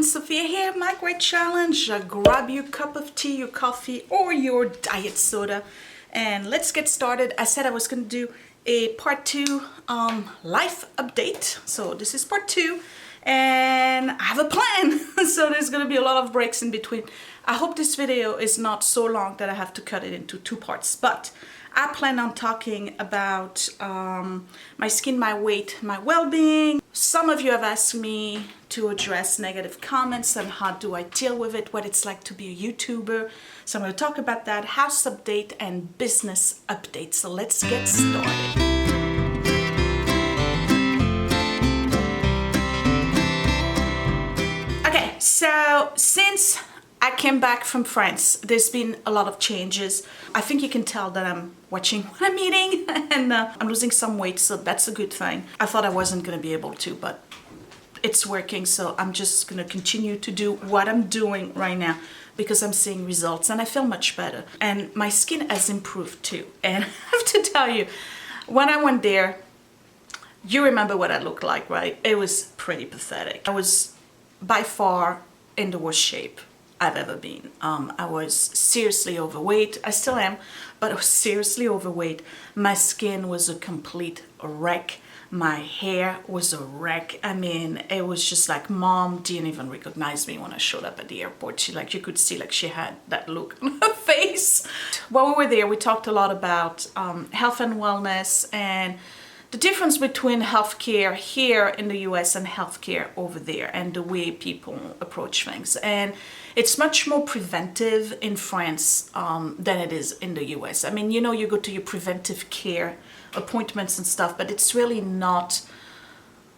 Sophia here, my great challenge. Grab your cup of tea, your coffee, or your diet soda, and let's get started. I said I was going to do a part 2 life update, so this is part 2, and I have a plan. So there's going to be a lot of breaks in between. I hope this video is not so long that I have to cut it into 2 parts, but I plan on talking about my skin, my weight, my well-being. Some of you have asked me to address negative comments and how do I deal with it, what it's like to be a YouTuber. So I'm going to talk about that, house update and business update. So let's get started. Okay, so since I came back from France, there's been a lot of changes. I think you can tell that I'm watching what I'm eating, and I'm losing some weight, so that's a good thing. I thought I wasn't going to be able to, but it's working, so I'm just going to continue to do what I'm doing right now because I'm seeing results and I feel much better. And my skin has improved too. And I have to tell you, when I went there, you remember what I looked like, right? It was pretty pathetic. I was by far in the worst shape I've ever been. I was seriously overweight. I still am, but I was seriously overweight. My skin was a complete wreck. My hair was a wreck. I mean, it was just like, Mom didn't even recognize me when I showed up at the airport. You could see like she had that look on her face. While we were there, we talked a lot about health and wellness and the difference between healthcare here in the US and healthcare over there and the way people approach things. And it's much more preventive in France than it is in the US. I mean, you know, you go to your preventive care appointments and stuff, but it's really not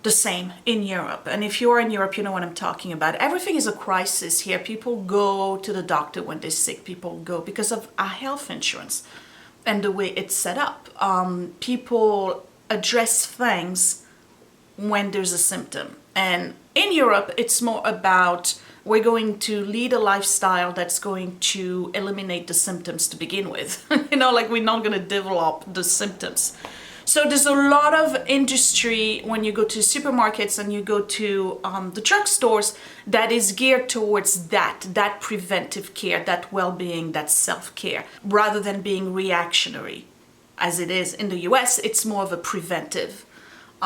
the same in Europe. And if you're in Europe, you know what I'm talking about. Everything is a crisis here. People go to the doctor when they're sick. People go because of our health insurance and the way it's set up. People address things when there's a symptom. And in Europe, it's more about we're going to lead a lifestyle that's going to eliminate the symptoms to begin with. You know, like we're not going to develop the symptoms. So there's a lot of industry when you go to supermarkets and you go to the drugstores that is geared towards that preventive care, that well-being, that self-care, rather than being reactionary. As it is in the US, it's more of a preventive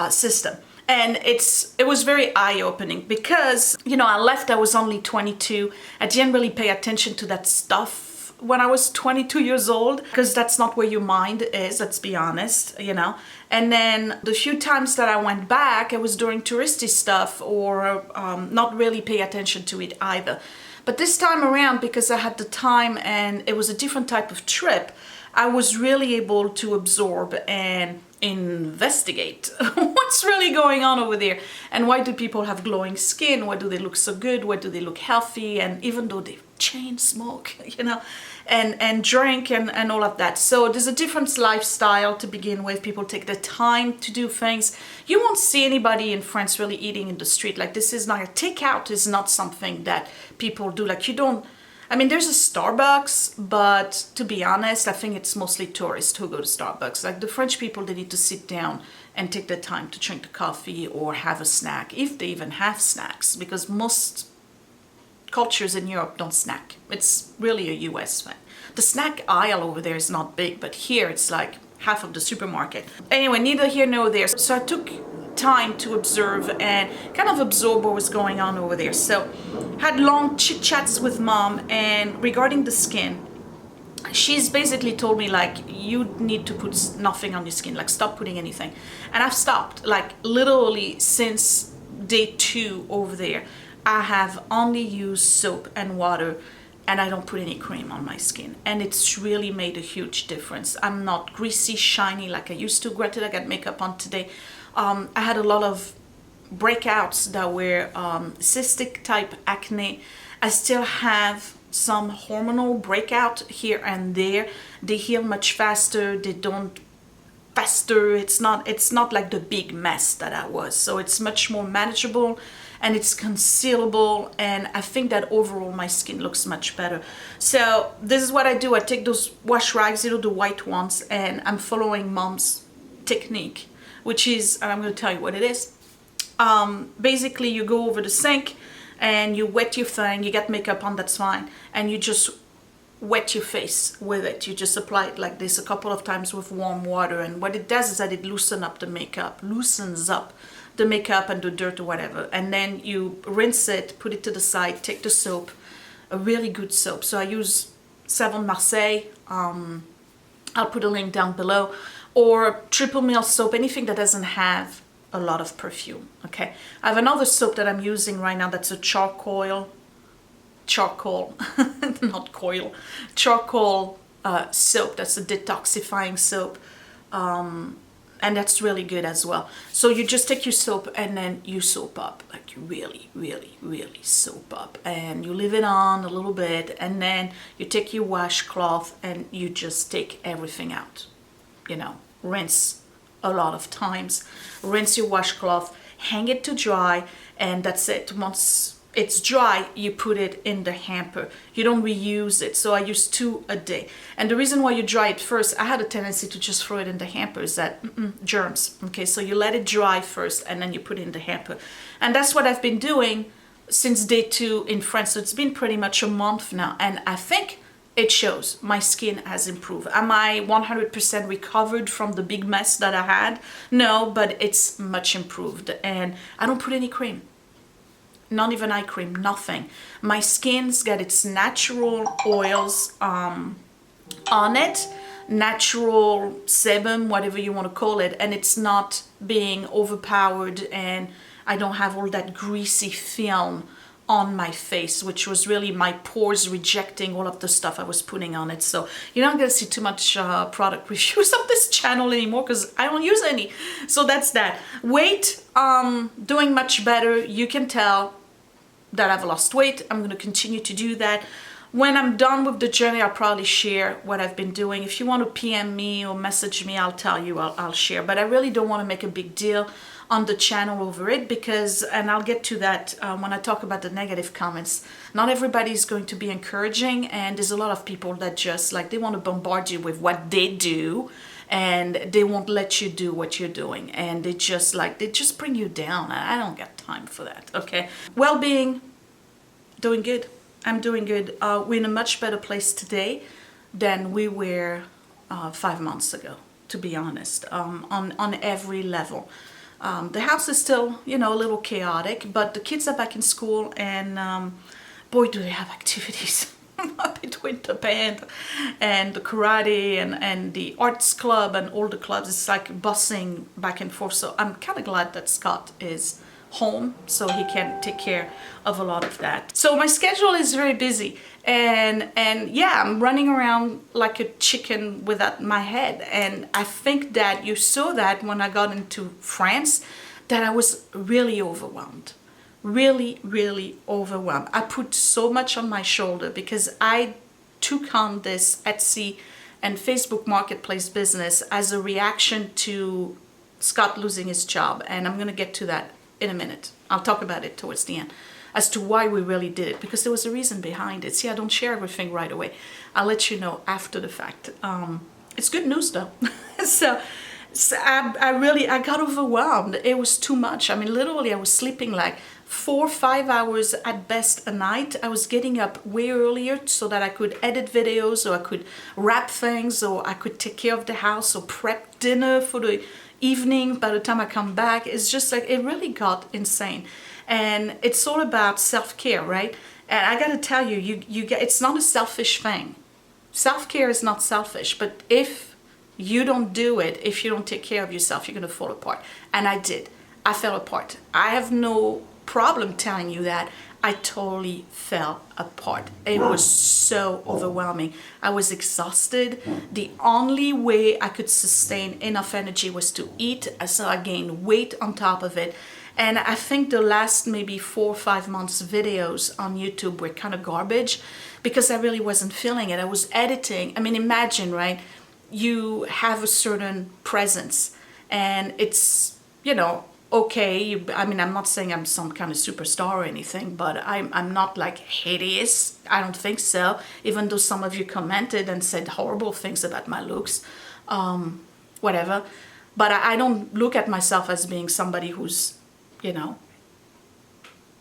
system. And it was very eye-opening because, you know, I left, I was only 22. I didn't really pay attention to that stuff when I was 22 years old because that's not where your mind is, let's be honest, you know. And then the few times that I went back, it was during touristy stuff or not really pay attention to it either. But this time around, because I had the time and it was a different type of trip, I was really able to absorb and investigate what's really going on over there and why do people have glowing skin, why do they look so good, why do they look healthy, and even though they chain smoke, you know, and drink and all of that. So there's a different lifestyle to begin with. People take the time to do things. You won't see anybody in France really eating in the street. Like, this is not a takeout, is not something that people do. Like, you don't, I mean, there's a Starbucks, but to be honest, I think it's mostly tourists who go to Starbucks. Like, the French people, they need to sit down and take the time to drink the coffee or have a snack, if they even have snacks, because most cultures in Europe don't snack. It's really a US thing. The snack aisle over there is not big, but here it's like half of the supermarket. Anyway, neither here nor there. So I took time to observe and kind of absorb what was going on over there. So had long chit chats with Mom, and regarding the skin, she's basically told me, like, you need to put nothing on your skin, like stop putting anything. And I've stopped, like literally since day 2 over there. I have only used soap and water, and I don't put any cream on my skin, and it's really made a huge difference. I'm not greasy, shiny like I used to. Granted, I got makeup on today. I had a lot of breakouts that were cystic type acne. I still have some hormonal breakout here and there. They heal much faster. They don't fester. It's not like the big mess that I was. So it's much more manageable and it's concealable, and I think that overall my skin looks much better. So this is what I do. I take those wash rags, you know, the white ones, and I'm following Mom's technique, which is, and I'm going to tell you what it is. Basically, you go over the sink and you wet your thing, you get makeup on, that's fine, and you just wet your face with it. You just apply it like this a couple of times with warm water, and what it does is that it loosens up the makeup and the dirt or whatever, and then you rinse it, put it to the side, take the soap, a really good soap. So I use Savon de Marseille, I'll put a link down below, or triple meal soap, anything that doesn't have a lot of perfume. Okay, I have another soap that I'm using right now that's a charcoal not coil, charcoal soap. That's a detoxifying soap, and that's really good as well. So you just take your soap and then you soap up, like you really soap up, and you leave it on a little bit, and then you take your washcloth and you just take everything out, you know, rinse a lot of times, rinse your washcloth, hang it to dry, and that's it. Once it's dry, you put it in the hamper. You don't reuse it. So I use 2 a day. And the reason why you dry it first, I had a tendency to just throw it in the hamper, is that germs. Okay, so you let it dry first and then you put it in the hamper. And that's what I've been doing since day 2 in France. So it's been pretty much a month now. And I think it shows. My skin has improved. Am I 100% recovered from the big mess that I had? No, but it's much improved. And I don't put any cream. Not even eye cream, nothing. My skin's got its natural oils on it, natural sebum, whatever you want to call it, and it's not being overpowered, and I don't have all that greasy film on my face, which was really my pores rejecting all of the stuff I was putting on it. So you're not going to see too much product reviews on this channel anymore because I don't use any. So that's that. Weight, doing much better. You can tell that I've lost weight. I'm going to continue to do that. When I'm done with the journey, I'll probably share what I've been doing. If you want to PM me or message me, I'll tell you, I'll share. But I really don't want to make a big deal on the channel over it because, and I'll get to that when I talk about the negative comments, not everybody's going to be encouraging, and there's a lot of people that just like, they want to bombard you with what they do, and they won't let you do what you're doing, and they just bring you down. I don't got time for that. Okay, well-being, doing good. I'm doing good. We're in a much better place today than we were 5 months ago, to be honest, on every level. The house is still, you know, a little chaotic, but the kids are back in school, and boy, do they have activities. Between the band and the karate and the arts club and all the clubs, it's like bussing back and forth. So I'm kind of glad that Scott is home so he can take care of a lot of that. So my schedule is very busy, and yeah, I'm running around like a chicken without my head. And I think that you saw that when I got into France, that I was really overwhelmed. Really overwhelmed. I put so much on my shoulder because I took on this Etsy and Facebook marketplace business as a reaction to Scott losing his job, and I'm gonna get to that in a minute. I'll talk about it towards the end as to why we really did it, because there was a reason behind it. See, I don't share everything right away. I'll let you know after the fact. It's good news though. So I got overwhelmed. It was too much. I mean, literally I was sleeping like 4 or 5 hours at best a night. I was getting up way earlier so that I could edit videos, or I could wrap things, or I could take care of the house, or prep dinner for the evening by the time I come back. It's just like, it really got insane. And it's all about self-care, right? And I gotta tell you, it's not a selfish thing. Self-care is not selfish, but if you don't do it, if you don't take care of yourself, you're gonna fall apart. And I did. I fell apart. I have no problem telling you that. I totally fell apart. It was so overwhelming. I was exhausted. The only way I could sustain enough energy was to eat, so I gained weight on top of it. And I think the last maybe 4 or 5 months videos on YouTube were kind of garbage because I really wasn't feeling it. I was editing. I mean, imagine, right? You have a certain presence, and it's, you know, okay. I mean, I'm not saying I'm some kind of superstar or anything, but I'm not like hideous. I don't think so. Even though some of you commented and said horrible things about my looks, whatever. But I don't look at myself as being somebody who's, you know,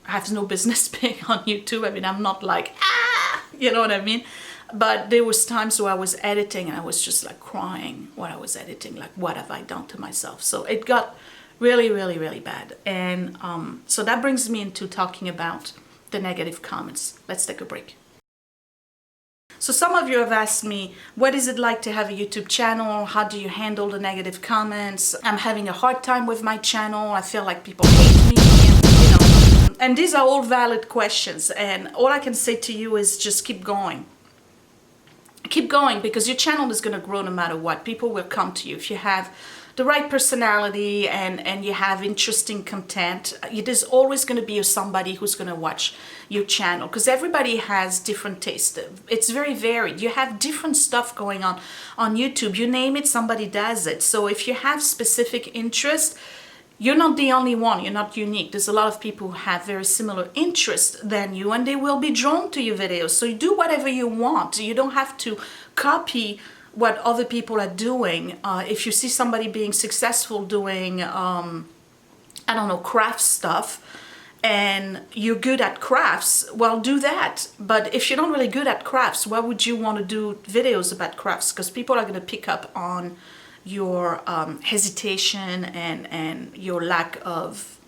has no business being on YouTube. I mean, I'm not like, you know what I mean? But there was times where I was editing and I was just like crying while I was editing, like, what have I done to myself? So it got really, really, really bad. And so that brings me into talking about the negative comments. Let's take a break. So some of you have asked me, what is it like to have a YouTube channel? How do you handle the negative comments? I'm having a hard time with my channel. I feel like people hate me, and, you know. And these are all valid questions. And all I can say to you is just keep going. Keep going, because your channel is going to grow no matter what. People will come to you. If you have the right personality and you have interesting content, there's always going to be somebody who's going to watch your channel, because everybody has different taste. It's very varied. You have different stuff going on YouTube. You name it, somebody does it. So if you have specific interest, you're not the only one. You're not unique. There's a lot of people who have very similar interests than you, and they will be drawn to your videos. So you do whatever you want. You don't have to copy what other people are doing. If you see somebody being successful doing, I don't know, craft stuff, and you're good at crafts, well, do that. But if you're not really good at crafts, why would you want to do videos about crafts? Because people are going to pick up on your hesitation and your lack of,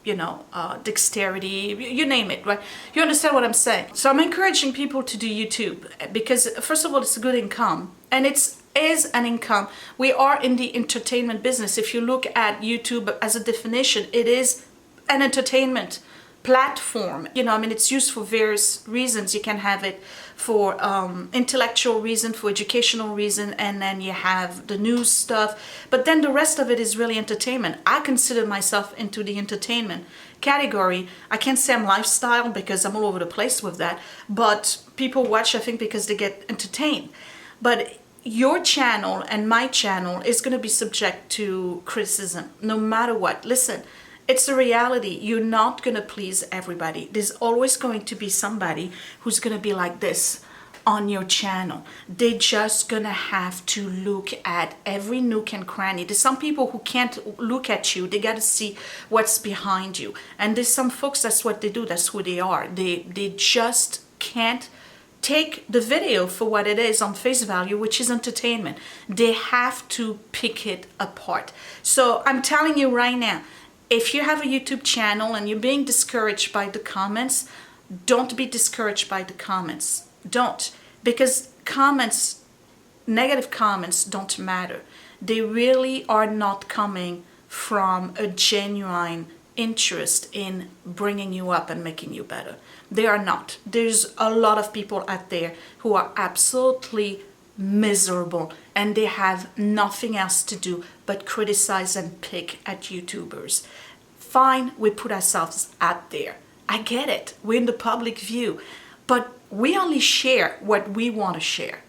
you know, dexterity, you name it, right? You understand what I'm saying? So I'm encouraging people to do YouTube because, first of all, it's a good income, and is an income. We are in the entertainment business. If you look at YouTube as a definition, it is an entertainment platform. You know, I mean, it's used for various reasons. You can have it for intellectual reason, for educational reason, and then you have the news stuff. But then the rest of it is really entertainment. I consider myself into the entertainment category. I can't say I'm lifestyle because I'm all over the place with that, but people watch, I think, because they get entertained. But your channel and my channel is going to be subject to criticism no matter what. Listen, it's a reality. You're not going to please everybody. There's always going to be somebody who's going to be like this on your channel. They're just going to have to look at every nook and cranny. There's some people who can't look at you. They got to see what's behind you. And there's some folks, that's what they do. That's who they are. They just can't take the video for what it is on face value, which is entertainment. They have to pick it apart. So I'm telling you right now, if you have a YouTube channel and you're being discouraged by the comments, don't be discouraged by the comments. Don't. Because comments, negative comments don't matter. They really are not coming from a genuine interest in bringing you up and making you better. They are not. There's a lot of people out there who are absolutely miserable and they have nothing else to do but criticize and pick at YouTubers. Fine, we put ourselves out there. I get it. We're in the public view, but we only share what we want to share.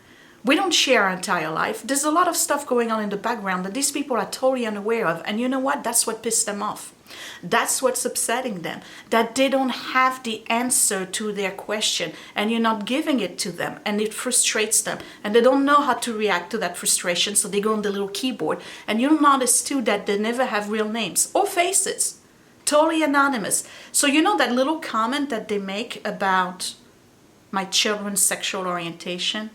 We don't share our entire life. There's a lot of stuff going on in the background that these people are totally unaware of, and you know what? That's what pissed them off. That's what's upsetting them, that they don't have the answer to their question and you're not giving it to them, and it frustrates them and they don't know how to react to that frustration, so they go on the little keyboard, and you'll notice too that they never have real names or faces, totally anonymous. So you know that little comment that they make about my children's sexual orientation,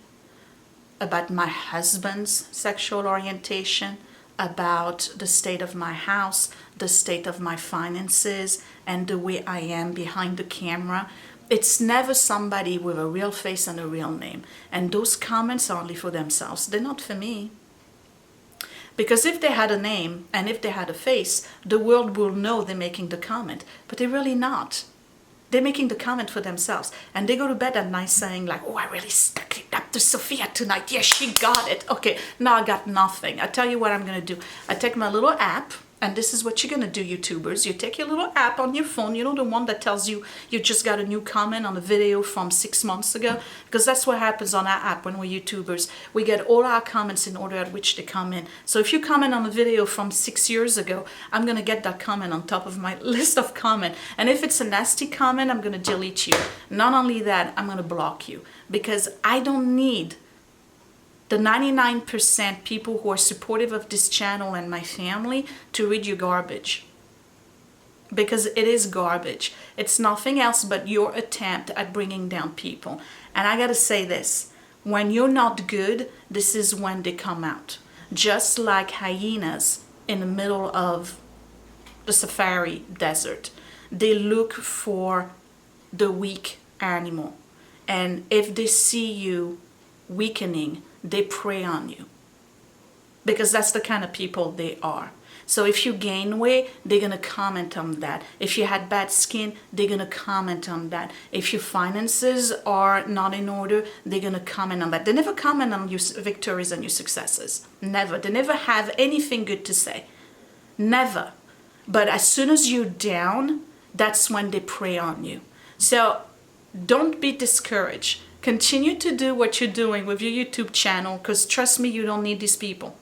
about my husband's sexual orientation, about the state of my house, the state of my finances, and the way I am behind the camera. It's never somebody with a real face and a real name. And those comments are only for themselves. They're not for me. Because if they had a name and if they had a face, the world will know they're making the comment. But they're really not. They're making the comment for themselves. And they go to bed at night saying like, oh, I really stuck it up to Sophia tonight. Yes, she got it. Okay, now I got nothing. I tell you what I'm going to do. I take my little app, and this is what you're going to do, YouTubers. You take your little app on your phone, you know, the one that tells you you just got a new comment on a video from 6 months ago, because that's what happens on our app when we're YouTubers. We get all our comments in order at which they come in. So if you comment on a video from 6 years ago, I'm going to get that comment on top of my list of comments. And if it's a nasty comment, I'm going to delete you. Not only that, I'm going to block you, because I don't need the 99% people who are supportive of this channel and my family to read your garbage. because it is garbage. It's nothing else but your attempt at bringing down people. And I gotta say this, when you're not good, this is when they come out. Just like hyenas in the middle of the safari desert. They look for the weak animal. And if they see you weakening, they prey on you. Because that's the kind of people they are. So if you gain weight, they're going to comment on that. If you had bad skin, they're going to comment on that. If your finances are not in order, they're going to comment on that. They never comment on your victories and your successes. Never. They never have anything good to say. Never. But as soon as you're down, that's when they prey on you. So don't be discouraged. Continue to do what you're doing with your YouTube channel, because trust me, you don't need these people.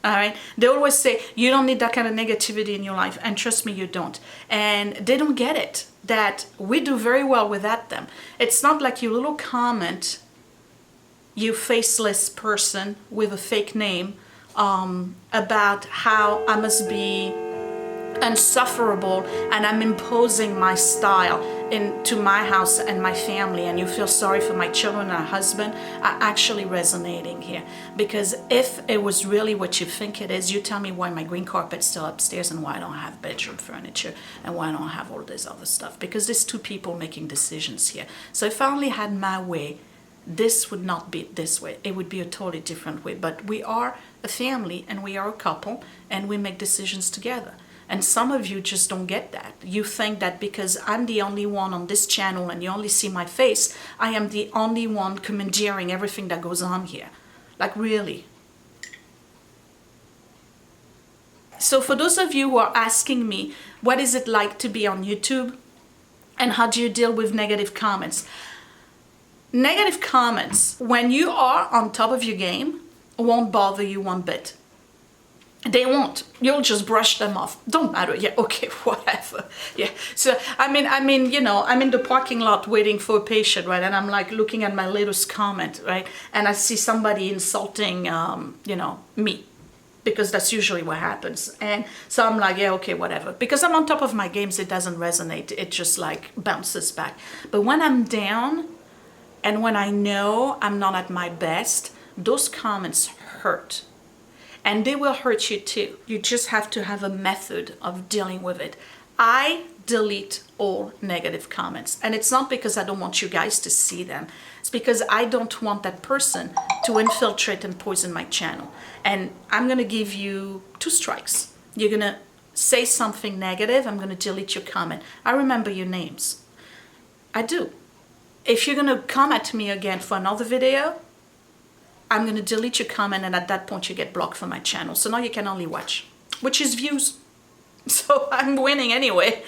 All right. They always say you don't need that kind of negativity in your life, and trust me, you don't. And they don't get it that we do very well without them. It's not like your little comment, you faceless person with a fake name, about how I must be insufferable and I'm imposing my style into my house and my family, and you feel sorry for my children and husband, are actually resonating here. Because if it was really what you think it is, you tell me why my green carpet's still upstairs and why I don't have bedroom furniture and why I don't have all this other stuff. Because there's two people making decisions here. So if I only had my way, this would not be this way. It would be a totally different way. But we are a family and we are a couple and we make decisions together. And some of you just don't get that. You think that because I'm the only one on this channel and you only see my face, I am the only one commandeering everything that goes on here. Like, really? So for those of you who are asking me, what is it like to be on YouTube? And how do you deal with negative comments? Negative comments, when you are on top of your game, won't bother you one bit. They won't. You'll just brush them off. Don't matter. Yeah, okay, whatever. Yeah. So, I mean, you know, I'm in the parking lot waiting for a patient, right? And I'm like looking at my latest comment, right? And I see somebody insulting, you know, me. Because that's usually what happens. And so I'm like, yeah, okay, whatever. Because I'm on top of my games, it doesn't resonate. It just like bounces back. But when I'm down and when I know I'm not at my best, those comments hurt. And they will hurt you too. You just have to have a method of dealing with it. I delete all negative comments. And it's not because I don't want you guys to see them. It's because I don't want that person to infiltrate and poison my channel. And I'm going to give you 2 strikes. You're going to say something negative. I'm going to delete your comment. I remember your names. I do. If you're going to come at me again for another video, I'm going to delete your comment, and at that point you get blocked from my channel. So now you can only watch, which is views. So I'm winning anyway.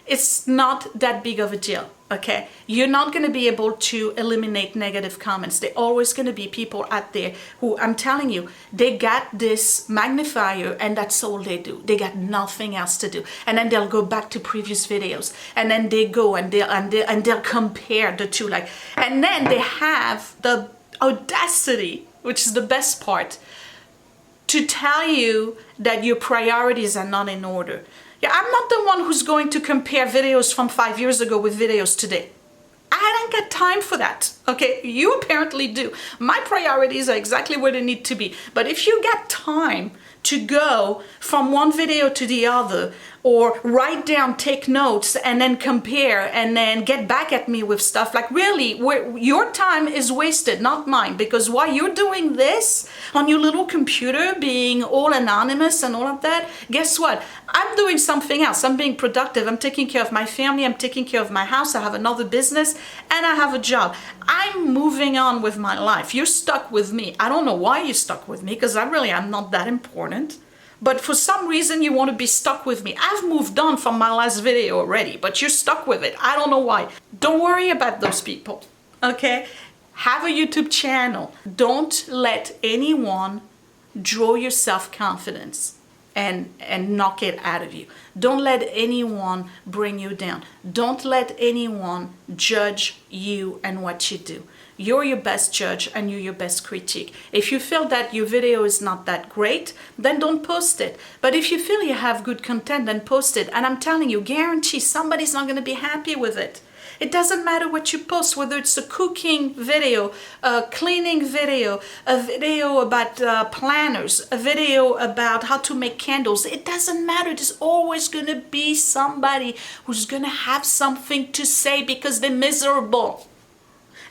It's not that big of a deal, okay? You're not going to be able to eliminate negative comments. There are always going to be people out there who, I'm telling you, they got this magnifier and that's all they do. They got nothing else to do. And then they'll go back to previous videos, and then they go and they'll compare the two, like, and then they have the audacity, which is the best part, to tell you that your priorities are not in order. Yeah, I'm not the one who's going to compare videos from 5 years ago with videos today. I don't got time for that, okay? You apparently do. My priorities are exactly where they need to be. But if you got time to go from one video to the other, or write down, take notes, and then compare, and then get back at me with stuff, like, really, your time is wasted, not mine. Because while you're doing this on your little computer, being all anonymous and all of that, guess what? I'm doing something else. I'm being productive. I'm taking care of my family. I'm taking care of my house. I have another business, and I have a job. I'm moving on with my life. You're stuck with me. I don't know why you're stuck with me, because I'm not that important. But for some reason you want to be stuck with me. I've moved on from my last video already, but you're stuck with it. I don't know why. Don't worry about those people, okay? Have a YouTube channel. Don't let anyone draw your self-confidence and knock it out of you. Don't let anyone bring you down. Don't let anyone judge you and what you do. You're your best judge and you're your best critique. If you feel that your video is not that great, then don't post it. But if you feel you have good content, then post it. And I'm telling you, guarantee somebody's not going to be happy with it. It doesn't matter what you post, whether it's a cooking video, a cleaning video, a video about planners, a video about how to make candles. It doesn't matter. There's always going to be somebody who's going to have something to say because they're miserable.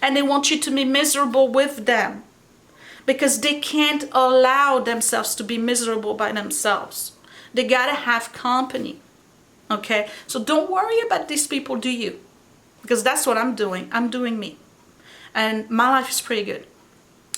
And they want you to be miserable with them because they can't allow themselves to be miserable by themselves. They got to have company. Okay? So don't worry about these people, do you? Because that's what I'm doing. I'm doing me. And my life is pretty good.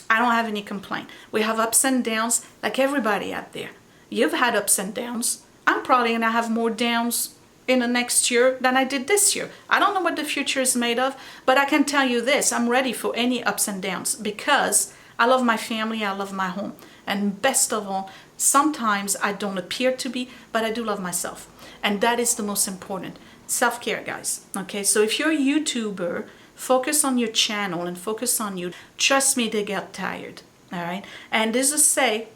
I don't have any complaint. We have ups and downs like everybody out there. You've had ups and downs. I'm probably going to have more downs in the next year than I did this year. I don't know what the future is made of, but I can tell you this. I'm ready for any ups and downs because I love my family. I love my home. And best of all, sometimes I don't appear to be, but I do love myself. And that is the most important. Self-care, guys. Okay, so if you're a YouTuber, focus on your channel and focus on you. Trust me, they get tired. All right, and there's a say,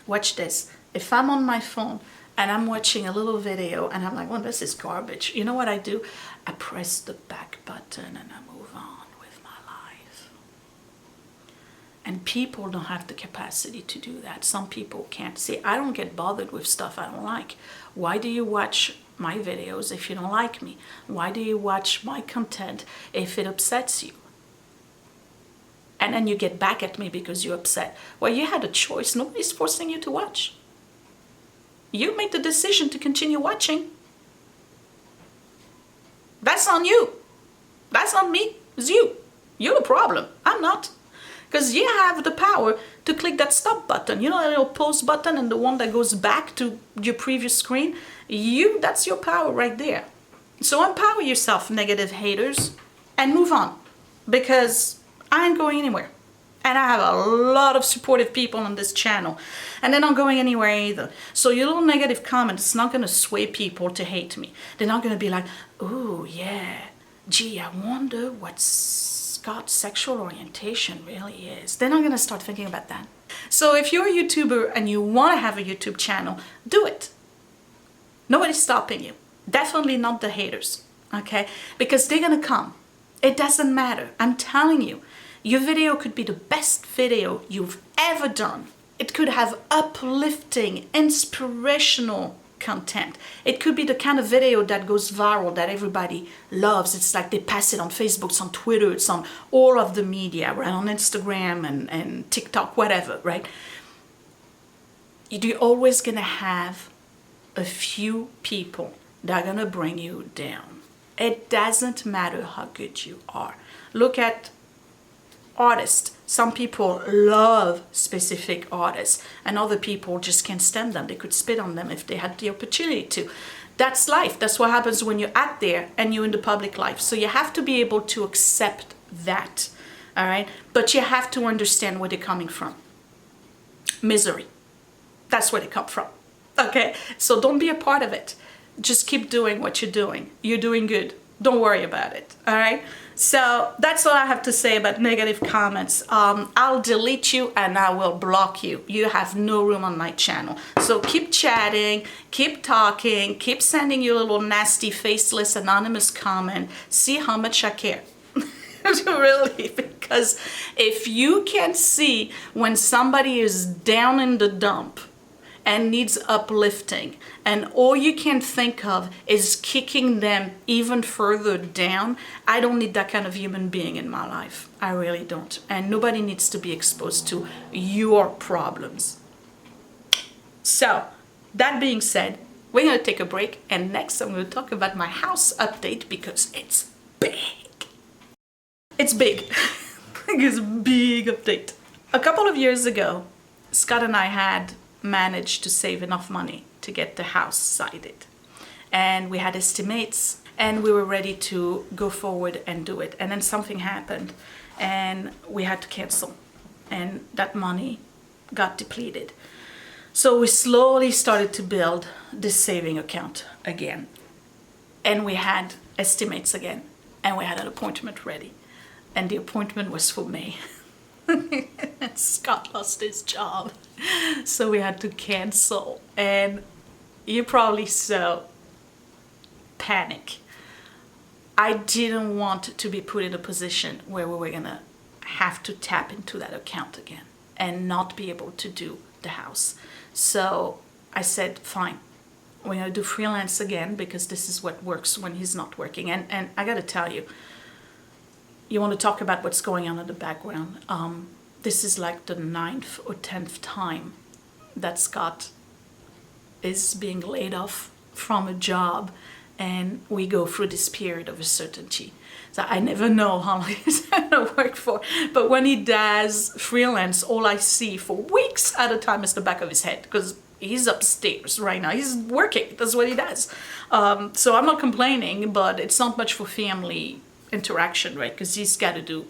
watch this. If I'm on my phone and I'm watching a little video and I'm like, well, this is garbage, you know what I do? I press the back button and I move on with my life. And people don't have the capacity to do that. Some people can't. See, I don't get bothered with stuff I don't like. Why do you watch my videos if you don't like me? Why do you watch my content if it upsets you? And then you get back at me because you're upset. Well, you had a choice. Nobody's forcing you to watch. You made the decision to continue watching. That's on you. That's on me. It's you. You're the problem. I'm not. Because you have the power to click that stop button. You know that little pause button and the one that goes back to your previous screen? That's your power right there. So empower yourself, negative haters, and move on. Because I ain't going anywhere. And I have a lot of supportive people on this channel. And they're not going anywhere either. So your little negative comment is not going to sway people to hate me. They're not going to be like, oh yeah, gee, I wonder what Scott's sexual orientation really is. They're not going to start thinking about that. So if you're a YouTuber and you want to have a YouTube channel, do it. Nobody's stopping you. Definitely not the haters. Okay? Because they're going to come. It doesn't matter. I'm telling you. Your video could be the best video you've ever done. It could have uplifting, inspirational content. It could be the kind of video that goes viral, that everybody loves. It's like they pass it on Facebook, it's on Twitter, it's on all of the media, right? On Instagram and TikTok, whatever, right? You're always going to have a few people that are going to bring you down. It doesn't matter how good you are. Look at artists. Some people love specific artists and other people just can't stand them. They could spit on them if they had the opportunity to. That's life. That's what happens when you're out there and you're in the public life. So you have to be able to accept that. All right? But you have to understand where they're coming from. Misery. That's where they come from. Okay? So don't be a part of it. Just keep doing what you're doing. You're doing good. Don't worry about it. All right? So that's all I have to say about negative comments. I'll delete you and I will block you. You have no room on my channel. So keep chatting, keep talking, keep sending your little nasty, faceless, anonymous comment. See how much I care. Really, because if you can see when somebody is down in the dump and needs uplifting, and all you can think of is kicking them even further down, I don't need that kind of human being in my life. I really don't. And nobody needs to be exposed to your problems. So, that being said, we're gonna take a break, and next I'm gonna talk about my house update because it's big. It's big. It's a big update. A couple of years ago, Scott and I had managed to save enough money to get the house sided, and we had estimates and we were ready to go forward and do it, and then something happened and we had to cancel, and that money got depleted. So we slowly started to build this saving account again, and we had estimates again, and we had an appointment ready, and the appointment was for May. Scott lost his job, so we had to cancel, and you probably saw panic. I didn't want to be put in a position where we were gonna have to tap into that account again and not be able to do the house. So I said, fine, we're gonna do freelance again because this is what works when he's not working. And I gotta tell you, you want to talk about what's going on in the background. This is like the 9th or 10th time that Scott is being laid off from a job, and we go through this period of uncertainty. So I never know how long it's gonna work for. But when he does freelance, all I see for weeks at a time is the back of his head, because he's upstairs right now. He's working. That's what he does. So I'm not complaining, but it's not much for family interaction, right? Because he's got to do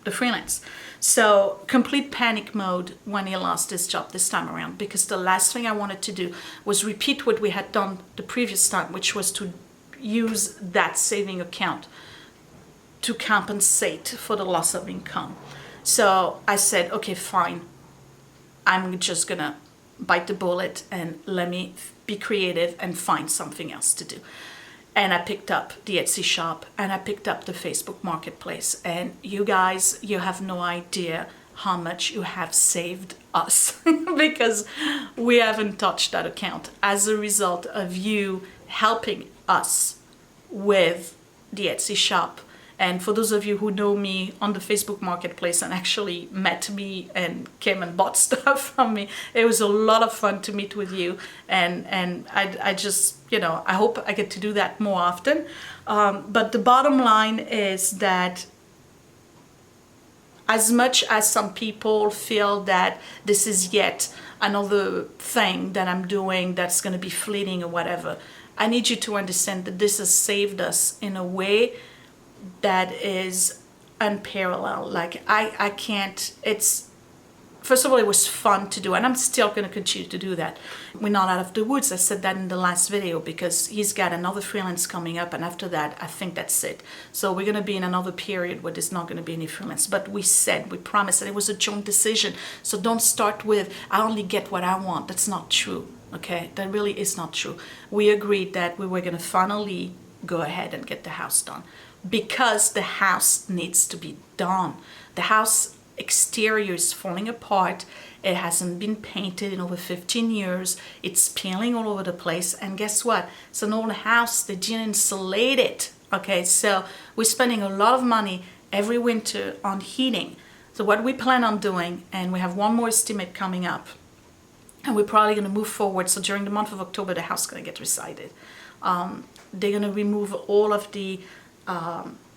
the freelance. So complete panic mode when he lost his job this time around, because the last thing I wanted to do was repeat what we had done the previous time, which was to use that saving account to compensate for the loss of income. So I said, okay, fine. I'm just gonna bite the bullet and let me be creative and find something else to do. And I picked up the Etsy shop, and I picked up the Facebook marketplace. And you guys, you have no idea how much you have saved us because we haven't touched that account as a result of you helping us with the Etsy shop. And for those of you who know me on the Facebook marketplace and actually met me and came and bought stuff from me, it was a lot of fun to meet with you. And I just, you know, I hope I get to do that more often. But the bottom line is that as much as some people feel that this is yet another thing that I'm doing that's going to be fleeting or whatever, I need you to understand that this has saved us in a way that is unparalleled. Like I can't, it's, first of all, it was fun to do, and I'm still going to continue to do that. We're not out of the woods. I said that in the last video because he's got another freelance coming up, and after that I think that's it. So we're going to be in another period where there's not going to be any freelance. But we promised, and it was a joint decision. So don't start with, I only get what I want. That's not true. Okay, that really is not true. We agreed that we were going to finally go ahead and get the house done, because the house needs to be done. The house exterior is falling apart. It hasn't been painted in over 15 years. It's peeling all over the place. And guess what? It's an old house. They didn't insulate it. Okay, so we're spending a lot of money every winter on heating. So what we plan on doing, and we have one more estimate coming up, and we're probably going to move forward. So during the month of October, the house is going to get resided. They're going to remove all of the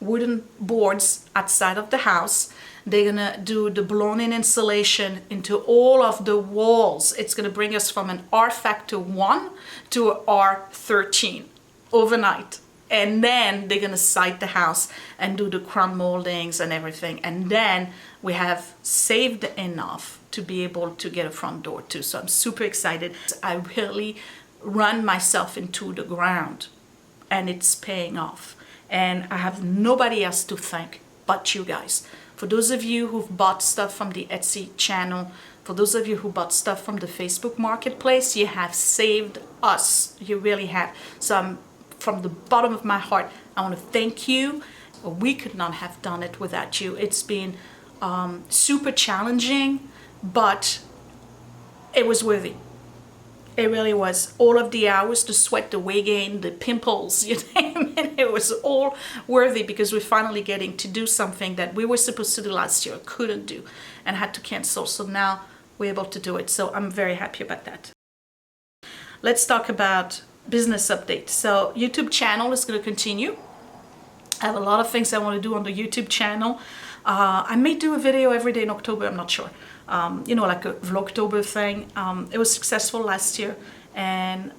wooden boards outside of the house. They're gonna do the blown-in insulation into all of the walls. It's gonna bring us from an R factor 1 to a R13 overnight. And then they're gonna site the house and do the crown moldings and everything. And then we have saved enough to be able to get a front door too. So I'm super excited. I really run myself into the ground, and it's paying off. And I have nobody else to thank but you guys. For those of you who've bought stuff from the Etsy channel, for those of you who bought stuff from the Facebook marketplace, you have saved us. You really have. So from the bottom of my heart, I want to thank you. We could not have done it without you. It's been super challenging, but it was worthy. It really was. All of the hours, the sweat, the weight gain, the pimples, you name it, it was all worthy, because we're finally getting to do something that we were supposed to do last year, couldn't do, and had to cancel. So now we're able to do it. So I'm very happy about that. Let's talk about business update. So YouTube channel is going to continue. I have a lot of things I want to do on the YouTube channel. I may do a video every day in October, I'm not sure. You know, like a Vlogtober thing. It was successful last year, and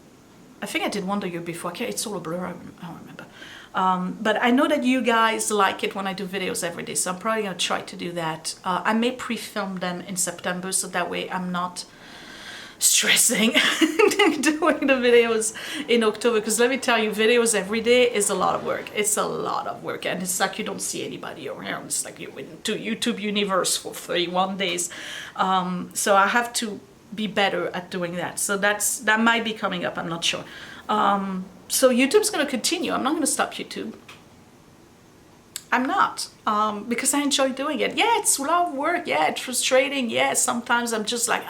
I think I did one the year before. It's all a blur, I don't remember. But I know that you guys like it when I do videos every day, so I'm probably going to try to do that. I may pre-film them in September, so that way I'm not stressing doing doing the videos in October, because let me tell you, videos every day is a lot of work. It's a lot of work, and it's like you don't see anybody around. It's like you're into YouTube universe for 31 days. So I have to be better at doing that. So that might be coming up, I'm not sure. So YouTube's going to continue. I'm not going to stop YouTube. I'm not, because I enjoy doing it. Yeah, it's a lot of work. Yeah, it's frustrating. Yeah, sometimes I'm just like,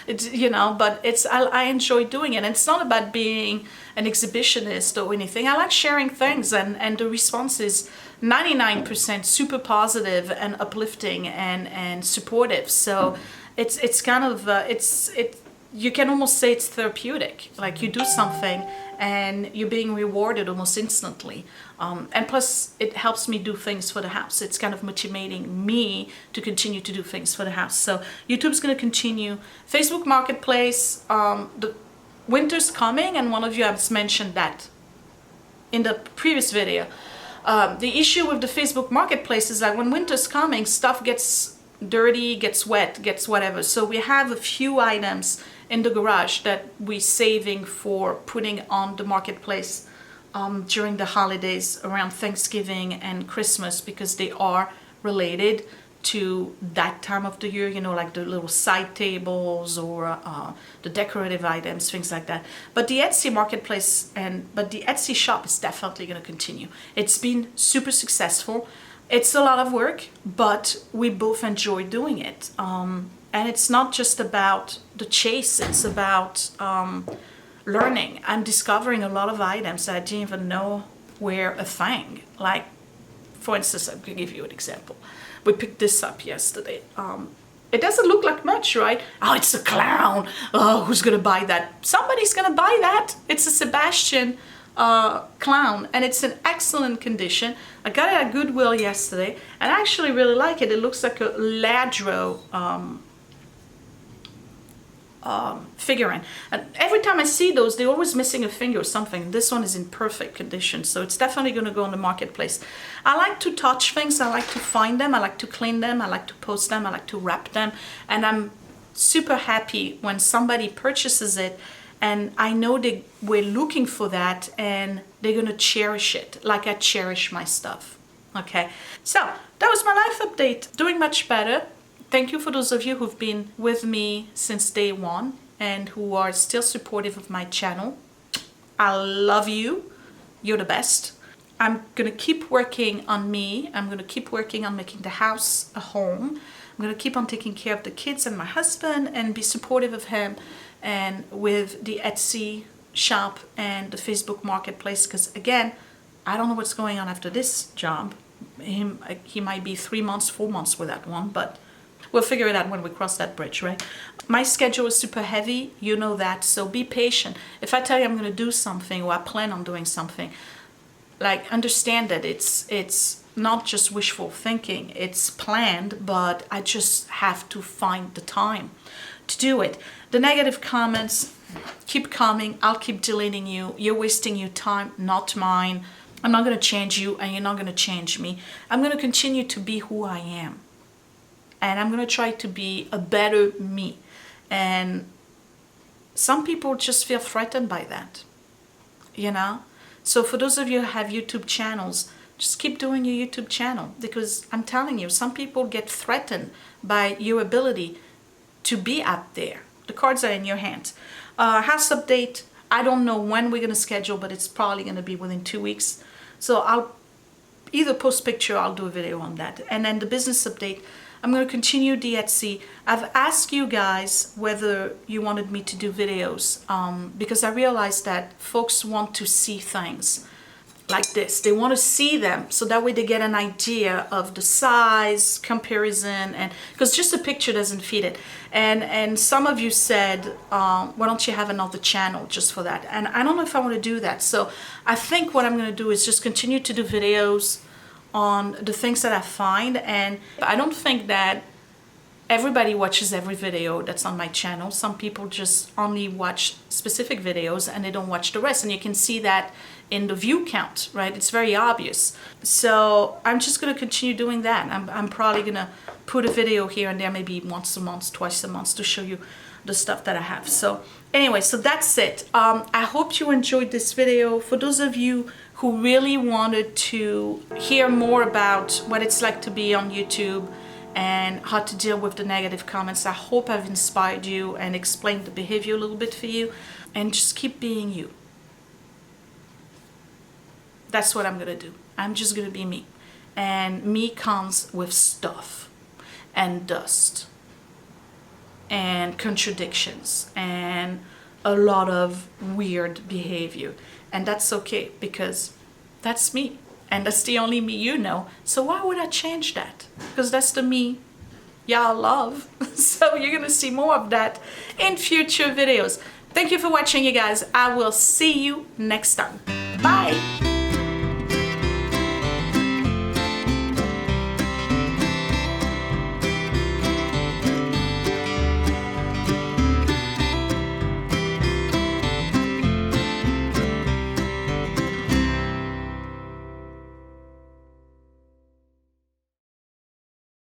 it's, you know, but I enjoy doing it. And it's not about being an exhibitionist or anything. I like sharing things, and the response is 99% super positive and uplifting and supportive. So it's kind of, you can almost say it's therapeutic. Like, you do something and you're being rewarded almost instantly. And plus, it helps me do things for the house. It's kind of motivating me to continue to do things for the house. So YouTube's going to continue. Facebook Marketplace, the winter's coming, and one of you has mentioned that in the previous video. The issue with the Facebook Marketplace is that when winter's coming, stuff gets dirty, gets wet, gets whatever. So we have a few items in the garage that we're saving for putting on the marketplace during the holidays around Thanksgiving and Christmas, because they are related to that time of the year, you know, like the little side tables or the decorative items, things like that. But the Etsy marketplace but the Etsy shop is definitely going to continue. It's been super successful. It's a lot of work, but we both enjoy doing it. And it's not just about the chase, it's about learning and discovering a lot of items that I didn't even know were a thing. Like, for instance, I could give you an example. We picked this up yesterday. It doesn't look like much, right? Oh, it's a clown. Oh, who's gonna buy that? Somebody's gonna buy that. It's a Sebastian clown, and it's in excellent condition. I got it at Goodwill yesterday, and I actually really like it. It looks like a Ladro figurine, and every time I see those, they're always missing a finger or something. This one is in perfect condition, so it's definitely going to go on the marketplace. I like to touch things, I like to find them, I like to clean them, I like to post them, I like to wrap them, and I'm super happy when somebody purchases it and I know they were looking for that and they're going to cherish it like I cherish my stuff. Okay, so that was my life update. Doing much better. Thank you for those of you who've been with me since day one and who are still supportive of my channel. I love you. You're the best. I'm going to keep working on me. I'm going to keep working on making the house a home. I'm going to keep on taking care of the kids and my husband and be supportive of him, and with the Etsy shop and the Facebook Marketplace, because again, I don't know what's going on after this job. He might be 3 months, 4 months with that one, but we'll figure it out when we cross that bridge, right? My schedule is super heavy, you know that, so be patient. If I tell you I'm going to do something or I plan on doing something, like, understand that it's not just wishful thinking, it's planned, but I just have to find the time to do it. The negative comments keep coming, I'll keep deleting you. You're wasting your time, not mine. I'm not going to change you and you're not going to change me. I'm going to continue to be who I am. And I'm going to try to be a better me. And some people just feel threatened by that, you know? So for those of you who have YouTube channels, just keep doing your YouTube channel, because I'm telling you, some people get threatened by your ability to be out there. The cards are in your hands. House update, I don't know when we're going to schedule, but it's probably going to be within 2 weeks. So I'll either post picture or I'll do a video on that. And then the business update, I'm going to continue the Etsy. I've asked you guys whether you wanted me to do videos, because I realized that folks want to see things like this. They want to see them so that way they get an idea of the size, comparison, and because just a picture doesn't feed it. And some of you said, why don't you have another channel just for that? And I don't know if I want to do that. So I think what I'm going to do is just continue to do videos on the things that I find, and I don't think that everybody watches every video that's on my channel. Some people just only watch specific videos and they don't watch the rest, and you can see that in the view count, right? It's very obvious. So I'm just going to continue doing that. I'm probably going to put a video here and there, maybe once a month, twice a month, to show you the stuff that I have. So Anyway, so that's it. I hope you enjoyed this video. For those of you who really wanted to hear more about what it's like to be on YouTube and how to deal with the negative comments, I hope I've inspired you and explained the behavior a little bit for you. And just keep being you. That's what I'm gonna do. I'm just gonna be me. And me comes with stuff and dust and contradictions and a lot of weird behavior, and that's okay because that's me and that's the only me you know. So why would I change that? Because that's the me y'all love. So you're gonna see more of that in future videos. Thank you for watching, you guys. I will see you next time. Bye.